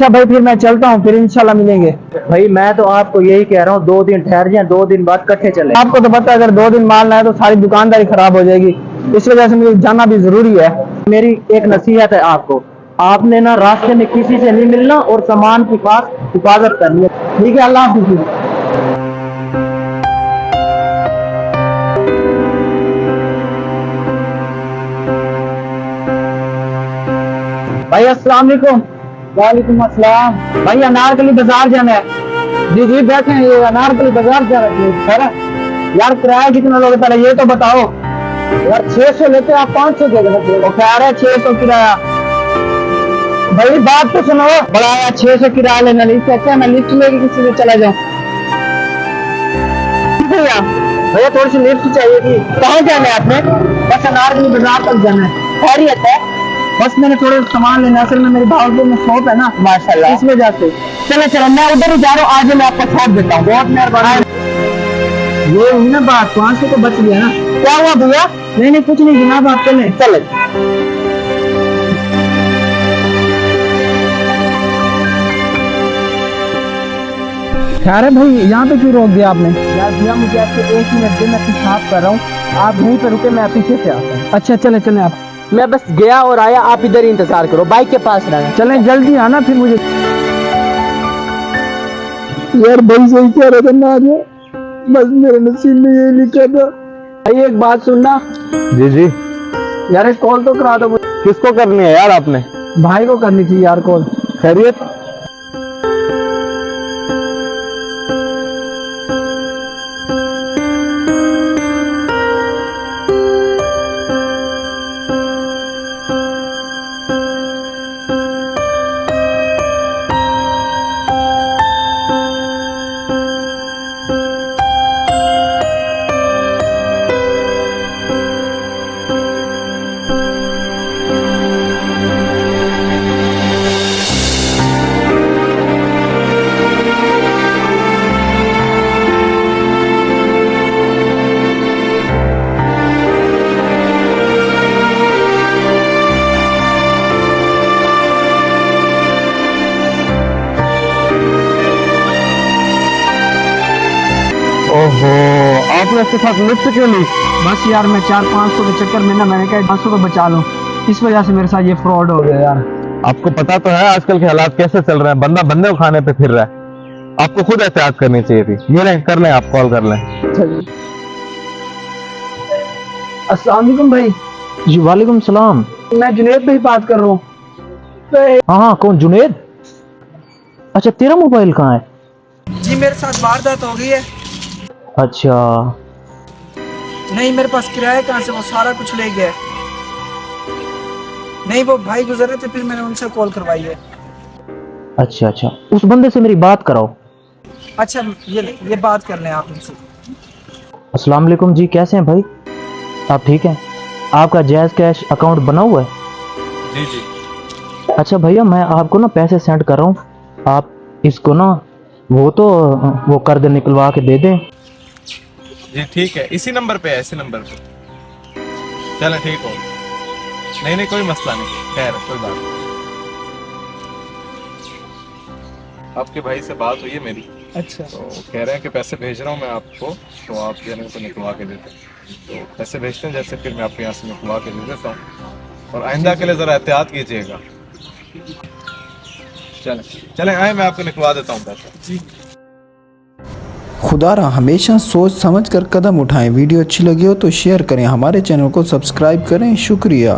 अच्छा भाई फिर मैं चलता हूँ, फिर इंशाल्लाह मिलेंगे। भाई मैं तो आपको यही कह रहा हूँ, 2 दिन ठहर जाए, 2 दिन बाद इकट्ठे चले। आपको तो पता है अगर 2 दिन माल ना है तो सारी दुकानदारी खराब हो जाएगी, इस वजह से मुझे जाना भी जरूरी है। मेरी एक नसीहत है आपको, आपने ना रास्ते में किसी से नहीं मिलना और सामान की खास हिफाजत करनी है। ठीक है, अल्लाह हाफिज़। भाई अस्सलाम वालेकुम। वालेकुम अस्सलाम। भाई अनारकली बाजार जाना है। जी जी बैठे हैं, ये अनारकली बाजार जा रहे हैं। यार किराया कितना लोगे पहले ये तो बताओ। यार 600 लेते आप 500 दे देना। वो कह रहे 600 किराया। भाई बात तो सुनो, बड़ा 600 किराया लेना, इससे अच्छा मैं लिफ्ट लेके किसी से चला जाऊँ। भैया भैया थोड़ी सी लिफ्ट चाहिए थी। कहाँ जाना है आपने? बस अनारकली बाजार तक जाना है। खैरियत है? बस मैंने थोड़े सामान लेना, असल में मेरी भावलपुर में शॉप है ना, माशाल्लाह। इस वजह से। चलो चलो मैं उधर ही जा रहा हूँ, आज मैं आपको छोड़ देता हूँ। बहुत मेहरबानी। ये हुई ना बात, 500 तो बच गया ना। क्या हुआ भैया? नहीं नहीं कुछ नहीं जनाब, आप चले चले। खैर है भाई, यहाँ पे क्यों रोक दिया आपने? यार भैया मुझे आपसे 1 मिनट दे, मैं पेशाब कर रहा हूँ, आप यहीं पे रुके, मैं पीछे से आता हूँ। अच्छा चले चले आप। मैं बस गया और आया, आप इधर ही इंतजार करो, बाइक के पास रहना। चले जल्दी आना फिर मुझे। यार भाई सही कह रहा था ना, आज बस मेरे नसीब में यही लिखा था। भाई एक बात सुनना। जी जी। यार एक कॉल तो करा दो मुझे। किसको करनी है यार आपने? भाई को करनी थी यार कॉल। खैरियत? ओहो, आपने इसके साथ लिफ्ट क्यों ली? बस यार मैं 400-500 के चक्कर में ना, मैंने कहा 500 तो बचा लो, इस वजह से मेरे साथ ये फ्रॉड हो गया यार। आपको पता तो है आजकल के हालात कैसे चल रहे हैं, बंदा बंदे को खाने पे फिर रहा है। आपको खुद एहतियात करनी चाहिए थी। ये लें, कर लें, आप कॉल कर लें। अस्सलाम वालेकुम भाई। जी वालेकुम सलाम। मैं जुनेद भाई बात कर रहा हूँ। हाँ हाँ, कौन? जुनेद? अच्छा, तेरा मोबाइल कहाँ है? जी मेरे साथ वारदात हो गई है। अच्छा। नहीं मेरे पास किराया कहाँ से, वो सारा कुछ ले गया। नहीं वो भाई गुजर रहे थे, फिर मैंने उनसे कॉल करवाई है। अच्छा अच्छा, उस बंदे से मेरी बात कराओ। अच्छा ये बात कर लें आप उनसे। अस्सलाम वालेकुम जी, कैसे हैं भाई? आप ठीक हैं? आपका जैज़ कैश अकाउंट बना हुआ है? जी जी। अच्छा भैया, मैं आपको ना पैसे सेंड कर रहा हूँ, आप इसको ना वो कर दे, निकलवा के दे दें। जी ठीक है, इसी नंबर पे है, इसी नंबर पे। चले ठीक हो। नहीं नहीं कोई मसला नहीं, खैर कोई बात नहीं। आपके भाई से बात हुई है मेरी। अच्छा तो कह रहे हैं कि पैसे भेज रहा हूँ मैं आपको, तो आप देने को निकलवा के देते हैं। तो पैसे भेजते हैं जैसे, फिर मैं आपके यहाँ से निकलवा के दे देता हूँ। और आइंदा के लिए ज़रा एहतियात कीजिएगा। चलें चलें, आए, मैं आपको निकलवा देता हूँ पैसे। जी। खुदारा हमेशा सोच समझ कर कदम उठाएं। वीडियो अच्छी लगी हो तो शेयर करें, हमारे चैनल को सब्सक्राइब करें। शुक्रिया।